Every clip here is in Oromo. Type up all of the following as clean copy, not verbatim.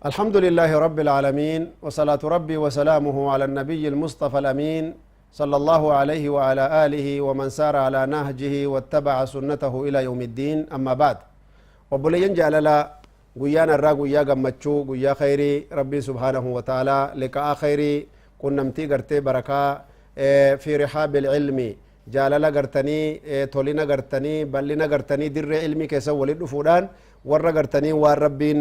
الحمد لله رب العالمين وصلاة ربي وسلامه على النبي المصطفى الأمين صلى الله عليه وعلى آله ومن سار على نهجه واتبع سنته إلى يوم الدين أما بعد وبلين جعللا قيانا الرا قيا قمتشو قيا خيري ربي سبحانه وتعالى لقاء خيري كنا متي قرتي بركة في رحاب العلم جعللا قرتني تولينا قرتني بلنا قرتني در علمي كيسا ولد فودان warra gartanii waan rabbiin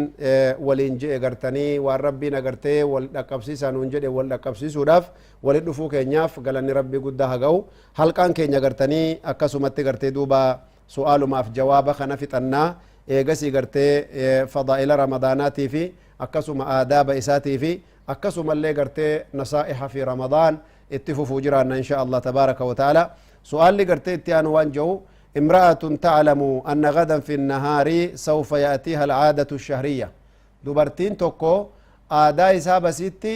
waliin jedhe gartanii waan rabbiin agartee wal dhaqqabsiisan uun jedhe wal dhaqqabsiisuudhaaf walit dhufuu keenyaaf galanni rabbii guddaa haga'u halqaan keenya gartanii akkasumatti gartee duuba su'aalumaaf jawaaba kana fixannaa eegasii gartee fadaa'ila ramadaanaatii fi akkasuma aadaaba isaatii fi akkasumallee gartee nasaa'iha fi ramadaan itti fufuu jiraanna insha Allah tabaaraka wa ta'ala su'aalli gartee itti aanu waan jiru امرأة تعلم أن غدا في النهار سوف يأتيها العادة الشهرية دوبرتين توكو آدا إسابة ستي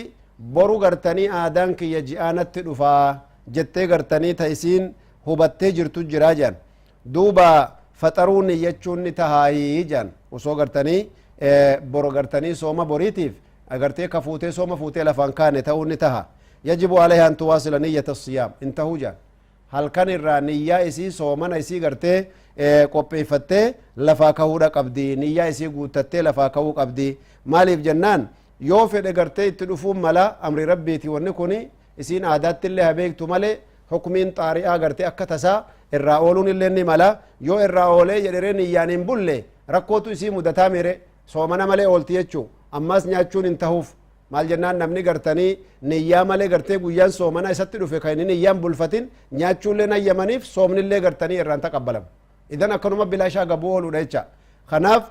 برو غرتني آدان كي يجيانت دفا جتة غرتني تيسين هبتة جرتو جراجان دوبا فترون يجون تهاي جان وسو غرتني برو غرتني سوما بوريتيف أغرتي كفوتي سوما فوتي لفان كان تهون تها يجب عليها أن تواصل نية الصيام انتهو جان halkan irraa niyyaa isii soomana isii gartee qopheeffattee lafaa kahuudha qabdi niyyaa isii guutattee lafaa kahuu qabdi maaliif jennaan yoo fedhe gartee itti dhufuun mala amri rabbiiti wanni kuni isiin aadaatti illee habeektu malee hukumiin xaari'aa gartee akka tasaa irraa ooluun illee ni mala yoo irraa oolee jedheree niyyaan hin bulle rakkootu isii mudataa mere soomana malee oolti jechuu ammas nyaachuun hin tahuuf maal jennaan namni gartanii niyyaa malee gartee guyyaan soomana isatti dhufe kan inni niyyaan bulfatin nyaachuullee nayyamaniif soomnillee gartanii irraan taqabbalamu idan akkanuma bilaashaa gabuu ooluudha jecha kanaaf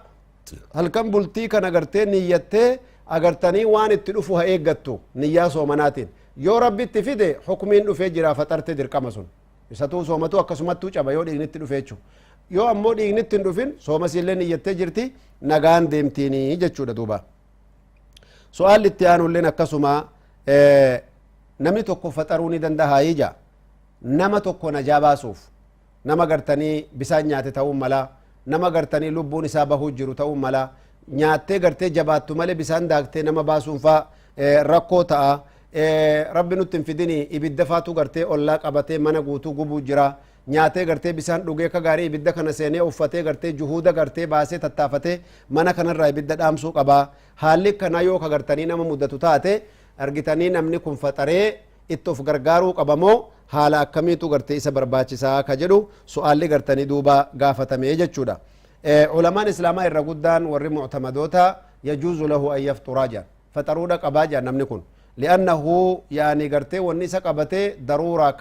halkan bultii kana gartee niyyattee agartanii waan itti dhufu haa eeggattu niyyaa soomanaatiin yoo rabbi itti fide hukumiin dhufee jira faxarte dirqama sun isatuu soomatu akkasumattuu caba yoo dhiignitti dhufe jechu yoo ammoo dhiignitti hin dhufin soomasiillee niyyattee jirti nagaan deemtiinii jechuudha duuba سؤال التيانو لنا كسما نمي توكو فتروني دندها يجا نما توكو نجابا سوف نما قرتني بسان نياتي تاوم ملا نما قرتني لبوني سابهو جرو تاوم ملا نياتي قرتي جباتو ملي بسان داكتي نما باسون فا ركو تا ربي نتن في ديني إبدفاتو قرتي أولا قبتي منا قوتو قبو جرا nyaatee gartee bisaan dhugee ka gaarii ibidda kana seenee uffatee gartee juhuuda gartee baasee tattaafatee mana kanarraa ibidda dhaamsuu qabaa haalli kana yoo ka gartanii nama muddatu taate argitanii namni kun faxaree itti of gargaaruu qabamoo haala akkamiitu gartee isa barbaachisaa ka jedhu su'aalli gartanii duuba gaafatamee jechuudha ulamaan islaamaa irra guddaan warri mu'tamadoota yajuuzu lahu an yafxuraa jedhan faxaruudha qabaa jedhan namni kun li'annahu yaani gartee wanni isa qabatee daruuraa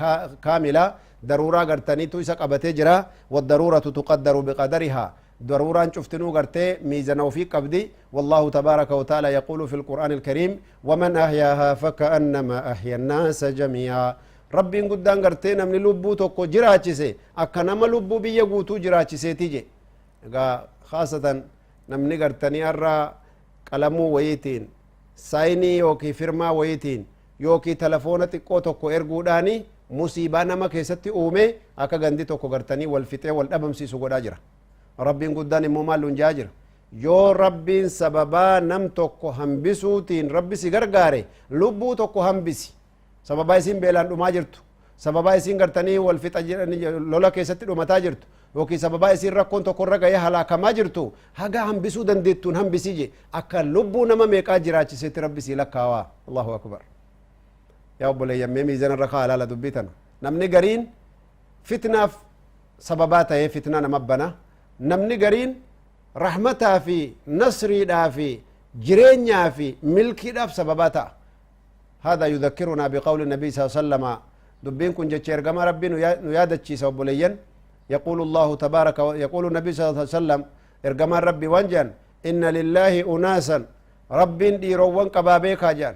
kaamila ضرورة قرتني تو إسا قبتي جرا والضرورة تقدر بقدرها ضرورة شفتنو قرتي ميزنا وفي قبدي والله تبارك وتعالى يقول في القرآن الكريم ومن أحياها فكأنما أحيا الناس جميعا ربي قدان قرتي نمني لبو توكو جراچسي أكنما لبو بيقوتو جراچسي تيجي خاصة نمني قرتني أرى قلمو ويتين سايني يوكي فرما ويتين يوكي تلفونة قوتوكو إرقوداني musiibaa nama keessatti uume akka gandi tokko gartanii wal fixee wal dhabamsiisu godhaa jira rabbiin guddaan immoo maalluun jaa jira yoo rabbiin sababaa nam tokko hambisuutiin rabbi si gargaare lubbuu tokko hambisi sababaa isiin beelaan dhumaa jirtu sababaa isiin gartanii wal fixa jedhanii lola keessatti dhumataa jirtu yookiin sababaa isiin rakkoon tokko irra gahee halaakamaa jirtu haga hambisuu dandeettuun hambisii je akka lubbuu nama meeqaa jiraachiseetti rabbi si lakkaawaa allahu akbar يا أبو لي يمي ميزان الرخاء لا دبيتنا نمني قرين فتنة سبباتها هي فتنة نمبنا نمني قرين رحمتها في نصري دا في جرينيا في ملكي دا في سبباتها هذا يذكرنا بقول النبي صلى الله عليه وسلم دبين كن جتشير كما ربي نيادة شيء أبو ليين يقول الله تبارك يقول النبي صلى الله عليه وسلم ارقما ربي وانجان إن لله أناسا ربي ديروان كبابيك جان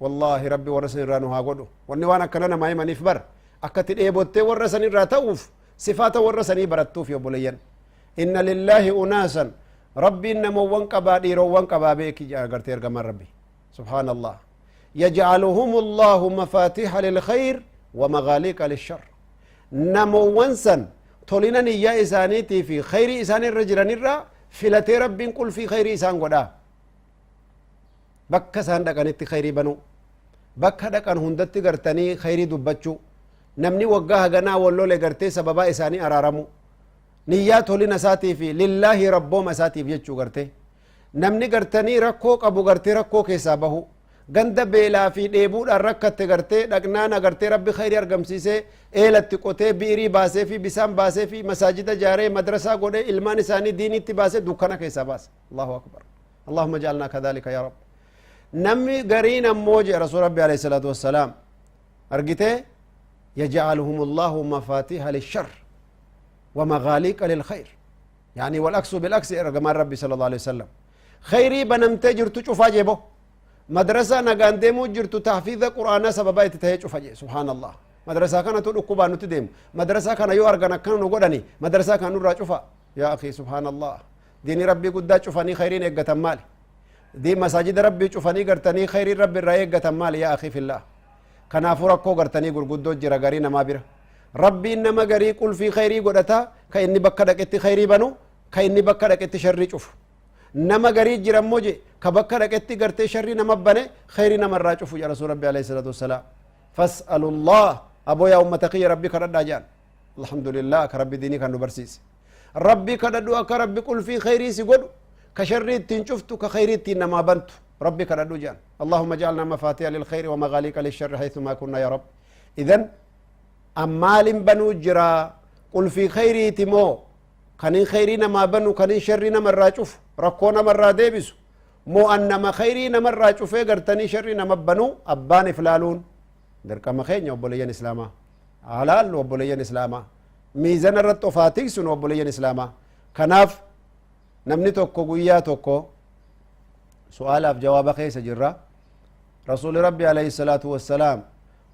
والله ربي ورسن رانو هاغودو واني وانا كلنا ما يمن يفبر اكتد ايبوتي ورسن راتوف صفات ورسني برتوف يا بوليان ان لله اناسا ربي نمو وانقبا ديرو وانقبا بيك جاغرتي ارغم ربي سبحان الله يجعلهم الله مفاتيح للخير ومغاليق للشر نمو وانسن تولينا نيا إسانيتي في خير إسان الرجل نرى فلتي رب قل في خير إسان قدا بكا ساندك أنت خيري بنو بكا دك أن هندت قرتني خيري دبتشو نمني وقاها قنا واللو لقرتي سببا إساني أرارمو نيا تولينا ساتي في لله ربو مساتي بيجو قرتي نمني قرتني ركوك أبو قرتي ركوك حسابه ganda beelaa fi dheebuudhaan rakkatte gartee dhaqnaan agartee rabbi khayri argamsiisee eelatti qotee biirii baasee fi bisaan baasee fi masaajida jaaree madrasaa godhee ilmaan isaanii diinitti baasee dukkana keessaa baase allahu akbar allahumma ja'alnaa kadhalika ya rab namni gariin ammoo jedhe rasuul rabbi alayhi salaatu wassalaam argitee yaj'aluhum allahu mafaatiha lishar wa maghaaliqa lilkhayr yani walaksu bilaks ergamaan rabbi sallallahu alayhi wasallam khayrii banamtee jirtu cufaa jeebo مدرسة نغان ديمو جرتو تحفيظ قرآن سببا يتتهي فجي سبحان الله مدرسة كانت تدقبا نتديم مدرسة كان يوارغنا كان نغدني مدرسة كان نرى شفا يا أخي سبحان الله ديني ربي قد شفاني خيرين ايقة مالي دي مساجد ربي شفاني قرتني خير ربي رأي ايقة مالي يا أخي في الله كان فرقو قرتني قرقودو جرى قرين ما بير ربي إنما قري قل في خيري قدتا كإني بكدك اتي خيري بنو كإني بكدك اتي شري شوف نما غري جرم موجي كبكا ركتي غرتي شري نما بني خير نما راچفو يا رسول ربي عليه الصلاه والسلام فاسالوا الله ابو يا امتك يا ربي كردا جان الحمد لله كربي ديني كانو برسيس ربي كددو كربي قل في خيري سيغد كشري تنشفتو كخيري نما بنت ربي كددو جان اللهم اجعلنا مفاتيح للخير ومغاليق للشر حيث ما كنا يا رب اذن امال بنو جرا قل في خيري تمو كنين خيري نما بنو كنين شري نما راچف ركو نما را ديبسو مو انما خيري نما راچفه غرتني شري نما بنو ابان فلالون دركما خينيا وبليان اسلاما حلال وبليان اسلاما ميزان رتو فاتيك سن وبليان اسلاما كناف نمني توكو غيا توكو سؤال اف جواب خيس جرا رسول ربي عليه الصلاه والسلام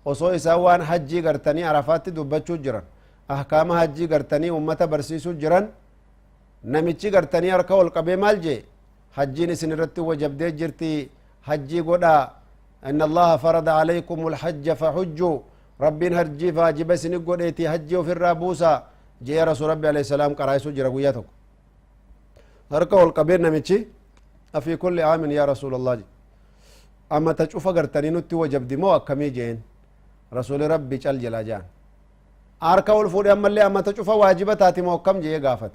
وصو اسوان حجي غرتني عرفات دبچو جران احكام حجي غرتني امته برسيسو جران نمچي غرتني اركا والقبي مالجي حجين سنرتي وجبدي جرتي حجي غدا ان الله فرض عليكم الحج فحجوا ربين هرجي فاجب سن غديتي حجي في الرابوسا جي رسول ربي عليه السلام قرايسو جرغوياتو اركا والقبي نمچي في كل عام يا رسول الله جي. اما تشوف غرتني نتي وجبدي مو اكمي جين رسول ربي چل جلا جان اركا والفود املي اما تشوف واجباتي مو كم جي غافت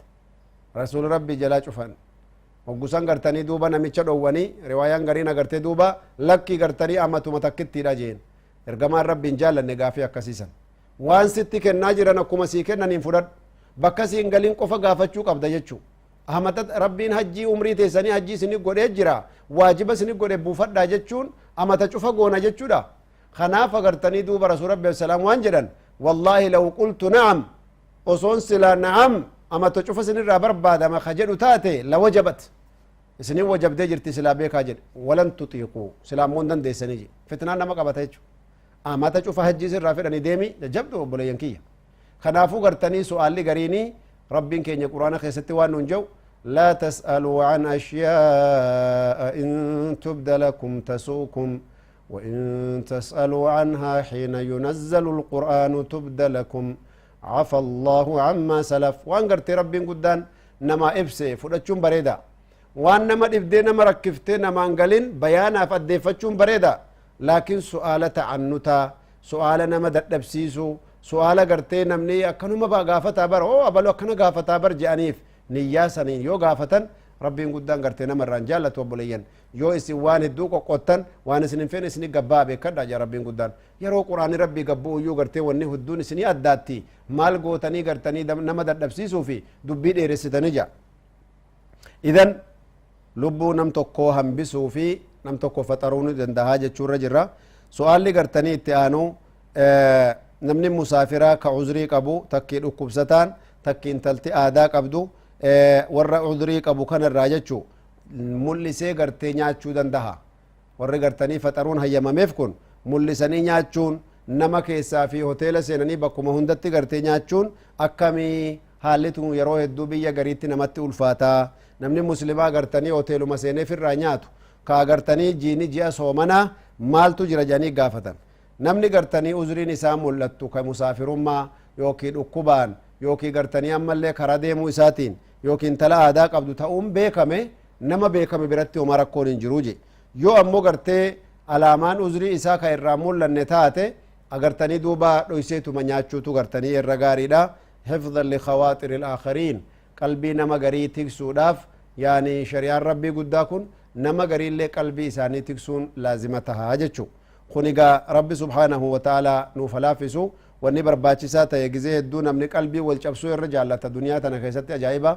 رسول ربي جلا شوفان وغسان غرتني دوبا نميچا دووني روايان غرينا غرتي دوبا لكي غرتني امتو متكتي راجين ارغمان ربي جالن غافي اكسيسن وان ستي كنا جرنا كما سيكن نين فدد بكسي انغلين قفا غافچو قبدا يچو احمد ربين حجي عمري تيسني حجي سني غودي جرا واجب سني غودي بوفدا جچون اما تشوفا غونا جچودا خناف غرتني دوبا رسول ربي السلام وانجدن والله لو قلت نعم وصون سلا نعم اما تشوف سن الرابر بعد ما خجل تاتي لوجبت سنين وجب دجرتي سلابي كاجد ولن تطيقوا سلامون دن دي سنيجي فتنان نما قبتايچ اما تشوف حجي سر رافدني ديمي جبدو بلينكي خنافو غرتني سؤال لي غريني ربين كين قران خيستي وان نجو لا تسالوا عن اشياء ان تبد لكم تسوكم وان تسالوا عنها حين ينزل القران تبد لكم عفى الله عما سلف وان غرتي ربين قدان نما ابسي فدچون بريدا وان نما دبدي نما ركفتي نما انغلين بيانا فديفچون بريدا لكن سؤال تعنتا سؤال نما ددبسيسو سؤال غرتي نمني اكنما با غافتا بر او ابلو كن غافتا بر جانيف نياسني يو غافتن ربين قدان غرتي نما رانجالت وبلين يو اسي وان دوق قوتن وان سنين فين سني غبابه كدا يا ربين قدان يرو قران ربي غبو يو غرتي وني هدون سني اداتي مال غوتني غرتني نما ددبسيسو في دبي ديرستني جا اذن لبو نم توكو همبسو في نم توكو فطرون دندها جچور جرا سؤال لي غرتني اتيانو نمني مسافرا كعذري قبو تكي دكبستان تكي انتلتي ادا قبدو ور عذري قبو كن الراجچو ملسي غرتي نياچو دندها ور غرتني فطرون هيممف كن ملسني نياچون نما كيسا في هوتيل سينني بكما هندتي غرتي نياچون اكمي حالتو يرو هدو بيا غريتي نمتي الفاتا namni muslimaa gartanii hoteeluma seenee firraa nyaatu ka gartanii jiini ji'a soomanaa maaltu jira jedhanii gaafatan namni gartanii uzriin isaa mul'attu ka musaafirummaa yookiin dhukkubaan yookiin gartanii ammallee karaa deemuu isaatiin yookiin tala aadaa qabdu ta'uun beekame nama beekame biratti homa rakkoon hin jiru je yoo ammoo gartee alaamaan uzrii isaa ka irraa mul'anne taate agartanii duuba dhoyseetuma nyaachuutu gartanii irra gaariidha hifdhan likawaaxiri ilaakhariin qalbii nama garii tiksuudhaaf yaani shari'aan rabbii guddaa kun nama gariillee qalbii isaanii tiksuun laazima tahaa jechu kun egaa rabbi subhaanahu wa ta'aalaa nuuf halaafisu wanni barbaachisaa ta'e gizee hedduu namni qalbii wal cabsuu irra jaallata duniyaa tana keessatti ajaa'iba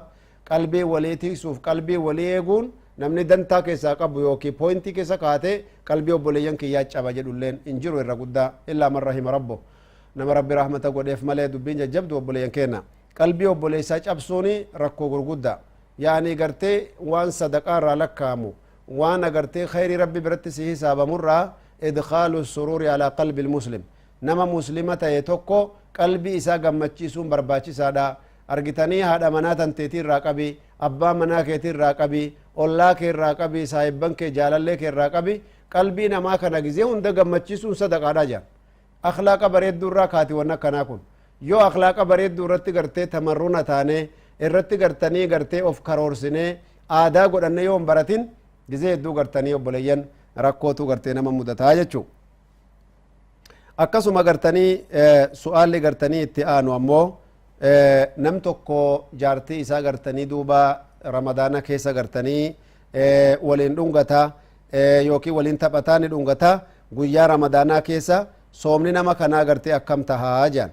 qalbii walii tiksuuf qalbii walii eeguun namni dantaa keessaa qabu yookiin poointii keessa kaatee qalbii obboleeyyan kiyyaa caba jedhulleen hin jiru irra guddaa illaa man rahima rabbo nama rabbi rahmata godheef malee dubbiin jajjabdu obboleeyyan kenna qalbii obboleessaa cabsuuni rakkoo gurguddaa yaani gartee waan sadaqaa irraa lakkaamu waan agartee khayrii rabbi biratti si hisaabamurraa idkhaalu suruuri alaa qalbi ilmuslim nama muslima ta'e tokko qalbii isaa gammachiisuun barbaachisaadha argitanii haadha manaa tanteetii irraa qabi abbaa manaa keetii irraa qabi ollaa kee irraa qabi saahibban kee jaalallee kee irraa qabi qalbii namaa kana gizee hunda gammachiisuun sadaqaadha jedhan akhlaaqa bareedduu irraa kaati wanna akkanaa kun yoo akhlaaqa bareedduu irratti gartee tamarruna taane irratti gartanii gartee of karoorsinee aadaa godhanne yoo hin baratin gizee hedduu gartanii obboleeyyan rakkootu gartee nama mudataa jechuu akkasuma gartanii su'aalli gartanii itti aanu ammoo nam tokko jaartii isaa gartanii duuba ramadaana keessa gartanii waliin dhungata yookiin waliin taphataa ni dhungata guyyaa ramadaanaa keessa soomni nama kanaa gartee akkam tahaa jedhan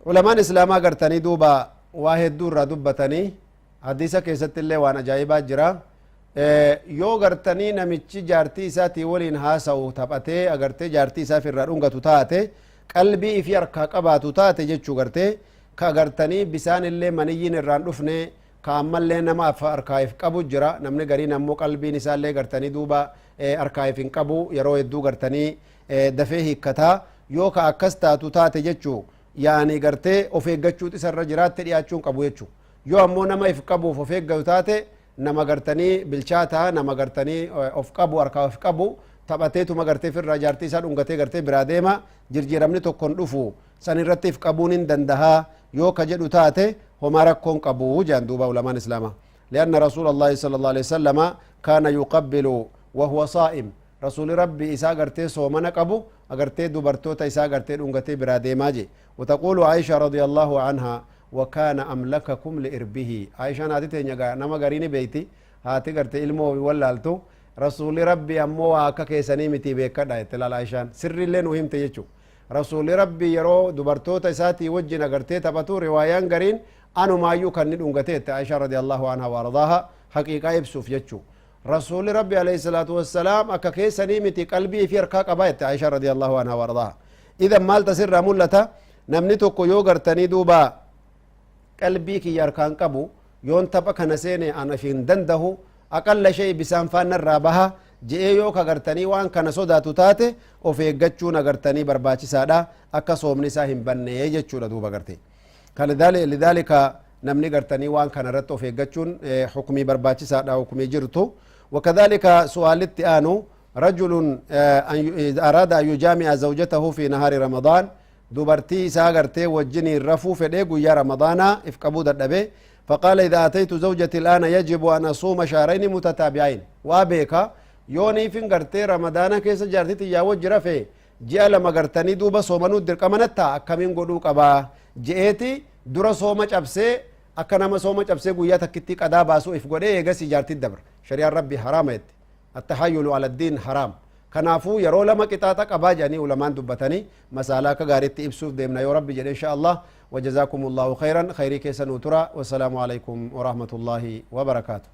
ulamaan islaamaa gartanii duuba waa hedduu irraa dubbatanii hadiisa keessatti illee waan ajaa'ibaa jira yoo gartanii namichi jaartii isaatii waliin haasa'u taphatee agartee jaartii isaaf irraa dhungatu taate qalbii ifi harkaa qabaatu taate jechuu gartee ka agartanii bisaan illee maniyyiin irraan dhufne ka ammallee nama harkaa'if qabu jira namni gariin ammoo qalbiin isaallee gartanii duuba harkaa'if hin qabu yeroo hedduu gartanii dafee hiikkataa yoo ka akkas taatu taate jechuu yaani gartee of eeggachuut isarra jiraatte dhiyaachuun qabu jechuu yoo ammoo nama if qabuuf of eeggatu taate nama gartanii bilchaataa nama gartanii of qabu harkaa of qabu taphateetuma gartee firraa jaartii isaa dhungatee gartee biraa deema jirjiiramni tokkon dhufu san irratti if qabuun hin dandahaa yoo ka jedhu taate homaa rakkoon qabu jedhan duuba ulamaan islaama lianna rasuula allaahi sala allahu alehi wasallama kaana yuqabbilu wahuwa saa'im rasuuli rabbi isaa gartee soomana qabu agartee dubartoota isaa gartee dhungatee biraa deemaa je wataquulu aisha radia allahu anha وكان أملككم لإربه عائشة ناتي نما غريني بيتي هاتي غرتي علمو والالتو رسول ربي أمو واكا كيساني متي بيكا دايتلال عائشان سر اللي نوهم تيجو رسول ربي يرو دبرتو تساتي وجنا غرتي تبتو روايان غرين أنو ما يوكا ندونغتي عائشة رضي الله عنها وارضاها حقيقة يبسوف يجو رسول ربي عليه الصلاة والسلام أكا كيساني متي قلبي في ركاك أبايت عائشة رضي الله عنها وارضاها إذا مال تسر ملتا نمنتو يو غرتني دوبا qalbii kiyya harkaan qabu yoon tapha kana seene ana fin dandahu aqalla shay bisaan faana irraa baha je'ee yoo ka gartanii waan kana sodaatu taate of eeggachuun agartanii barbaachisaadha akka soomni isaa hin bannee jechuudha duuba garte lidaalika namni gartanii waan kana irratti of eeggachuun hukumii barbaachisaadha hukumii jirtu wakadhalika su'aalitti aanu رجل أراد أن يجامع زوجته في نهار رمضان dubartii isaa gartee wajjiniin rafuu fedhee guyyaa ramadaanaa if qabuu dadhabe فقال إذا أتيت زوجتي الآن يجب أن أصوم شهرين متتابعين وابيكا يوني فين غرتي رمضان كيس جارتي يا وجرا في جاء لما غرتني دوبا صومنو درقمنتا أكمين قدو قبا جئتي درا صوم جبسي أكنما صوم جبسي قويا تكتي قدا باسو إف قدي يغسي جارتي الدبر شريعة ربي حرامت التحايل على الدين حرام كنافو يرو لما كتاتا قبا جاني علمان دبتني مسالا كغارتي إبسوف ديمنا يا ربي جل إن شاء الله وجزاكم الله خيرا خيري كيسا نوترا والسلام عليكم ورحمة الله وبركاته